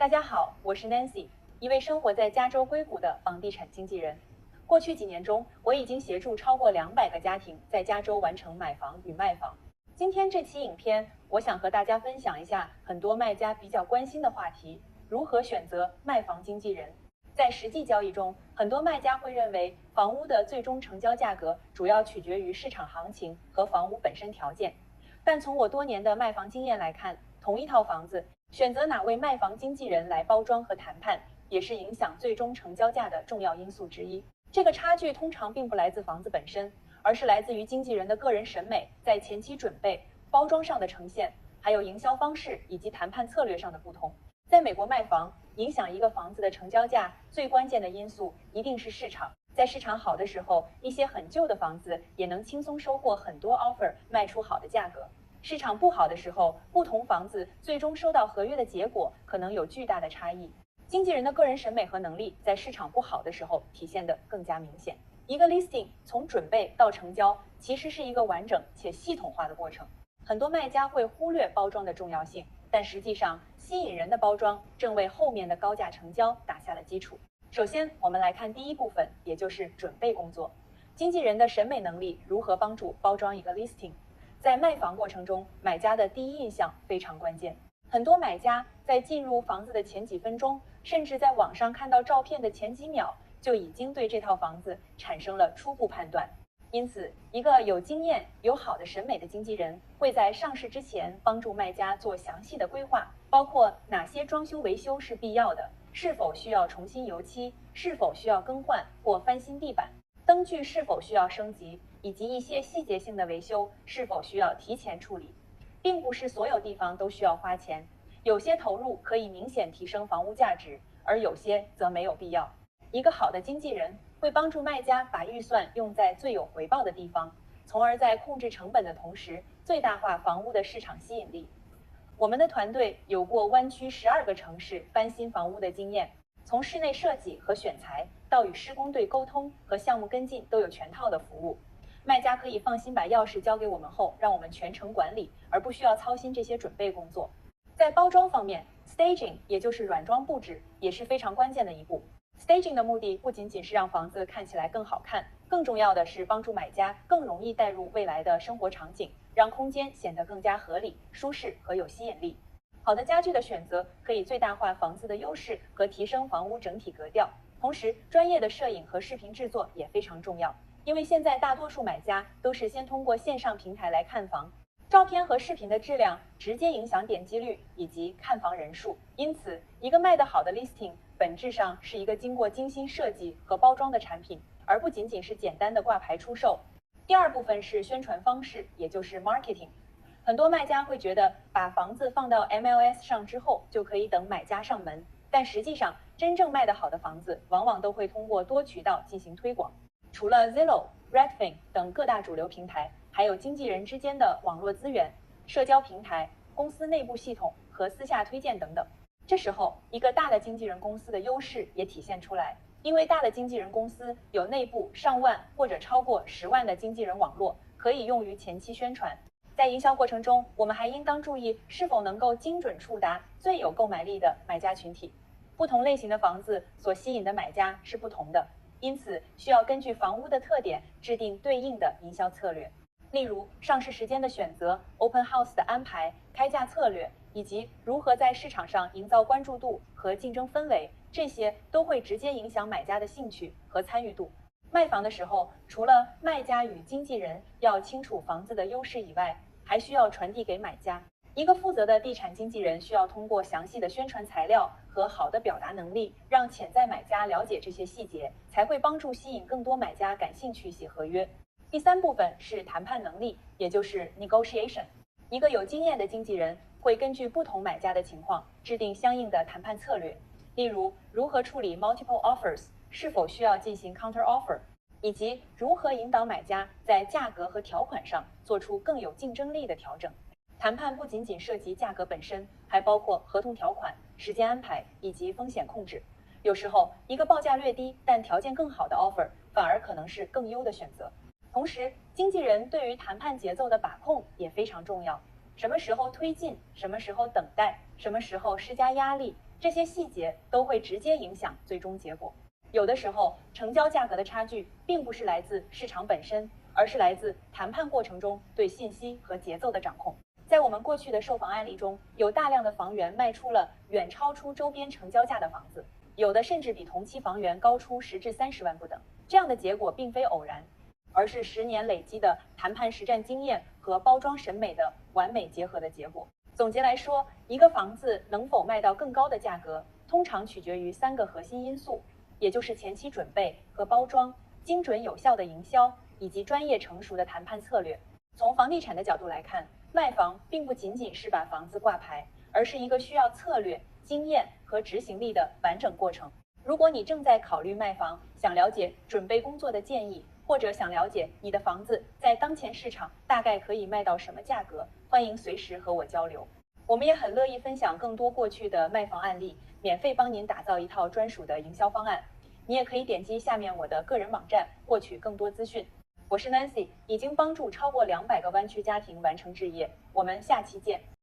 大家好，我是 Nancy，一位生活在加州硅谷的房地产经纪人。过去几年中，我已经协助超过200个家庭在加州完成买房与卖房。今天这期影片，我想和大家分享一下很多卖家比较关心的话题：如何选择卖房经纪人。在实际交易中，很多卖家会认为房屋的最终成交价格主要取决于市场行情和房屋本身条件。但从我多年的卖房经验来看，同一套房子，选择哪位卖房经纪人来包装和谈判，也是影响最终成交价的重要因素之一。这个差距通常并不来自房子本身，而是来自于经纪人的个人审美，在前期准备、包装上的呈现，还有营销方式以及谈判策略上的不同。在美国卖房，影响一个房子的成交价最关键的因素一定是市场。在市场好的时候，一些很旧的房子也能轻松收获很多 offer， 卖出好的价格。市场不好的时候，不同房子最终收到合约的结果可能有巨大的差异。经纪人的个人审美和能力在市场不好的时候体现得更加明显。一个 listing 从准备到成交，其实是一个完整且系统化的过程。很多卖家会忽略包装的重要性，但实际上吸引人的包装正为后面的高价成交打下了基础。首先，我们来看第一部分，也就是准备工作。经纪人的审美能力如何帮助包装一个 listing。在卖房过程中，买家的第一印象非常关键。很多买家在进入房子的前几分钟，甚至在网上看到照片的前几秒，就已经对这套房子产生了初步判断。因此，一个有经验、有好的审美的经纪人会在上市之前帮助卖家做详细的规划，包括哪些装修维修是必要的，是否需要重新油漆，是否需要更换或翻新地板，灯具是否需要升级，以及一些细节性的维修是否需要提前处理。并不是所有地方都需要花钱，有些投入可以明显提升房屋价值，而有些则没有必要。一个好的经纪人会帮助卖家把预算用在最有回报的地方，从而在控制成本的同时，最大化房屋的市场吸引力。我们的团队有过湾区12个城市翻新房屋的经验，从室内设计和选材到与施工队沟通和项目跟进都有全套的服务。卖家可以放心把钥匙交给我们后，让我们全程管理，而不需要操心这些准备工作。在包装方面 ，staging 也就是软装布置也是非常关键的一步。staging 的目的不仅仅是让房子看起来更好看，更重要的是帮助买家更容易带入未来的生活场景，让空间显得更加合理、舒适和有吸引力。好的家具的选择可以最大化房子的优势和提升房屋整体格调，同时专业的摄影和视频制作也非常重要。因为现在大多数买家都是先通过线上平台来看房，照片和视频的质量直接影响点击率以及看房人数。因此，一个卖得好的 listing 本质上是一个经过精心设计和包装的产品，而不仅仅是简单的挂牌出售。第二部分是宣传方式，也就是 marketing。很多卖家会觉得把房子放到 MLS 上之后就可以等买家上门，但实际上真正卖得好的房子往往都会通过多渠道进行推广。除了 Zillow、Redfin 等各大主流平台，还有经纪人之间的网络资源、社交平台、公司内部系统和私下推荐等等。这时候，一个大的经纪人公司的优势也体现出来，因为大的经纪人公司有内部上万或者超过10万的经纪人网络，可以用于前期宣传。在营销过程中，我们还应当注意是否能够精准触达最有购买力的买家群体。不同类型的房子所吸引的买家是不同的。因此，需要根据房屋的特点制定对应的营销策略。例如，上市时间的选择、open house 的安排、开价策略，以及如何在市场上营造关注度和竞争氛围，这些都会直接影响买家的兴趣和参与度。卖房的时候，除了卖家与经纪人要清楚房子的优势以外，还需要传递给买家。一个负责的地产经纪人需要通过详细的宣传材料和好的表达能力，让潜在买家了解这些细节，才会帮助吸引更多买家感兴趣写合约。第三部分是谈判能力，也就是 negotiation。一个有经验的经纪人会根据不同买家的情况制定相应的谈判策略，例如如何处理 multiple offers， 是否需要进行 counter offer， 以及如何引导买家在价格和条款上做出更有竞争力的调整。谈判不仅仅涉及价格本身，还包括合同条款、时间安排以及风险控制。有时候，一个报价略低但条件更好的 offer 反而可能是更优的选择。同时，经纪人对于谈判节奏的把控也非常重要。什么时候推进，什么时候等待，什么时候施加压力，这些细节都会直接影响最终结果。有的时候，成交价格的差距并不是来自市场本身，而是来自谈判过程中对信息和节奏的掌控。在我们过去的售房案例中，有大量的房源卖出了远超出周边成交价的房子，有的甚至比同期房源高出10至30万不等。这样的结果并非偶然，而是10年累积的谈判实战经验和包装审美的完美结合的结果。总结来说，一个房子能否卖到更高的价格，通常取决于3个核心因素，也就是前期准备和包装、精准有效的营销以及专业成熟的谈判策略。从房地产的角度来看，卖房并不仅仅是把房子挂牌，而是一个需要策略、经验和执行力的完整过程。如果你正在考虑卖房，想了解准备工作的建议，或者想了解你的房子在当前市场大概可以卖到什么价格，欢迎随时和我交流。我们也很乐意分享更多过去的卖房案例，免费帮您打造一套专属的营销方案。你也可以点击下面我的个人网站获取更多资讯。我是 Nancy， 已经帮助超过200个湾区家庭完成置业。我们下期见。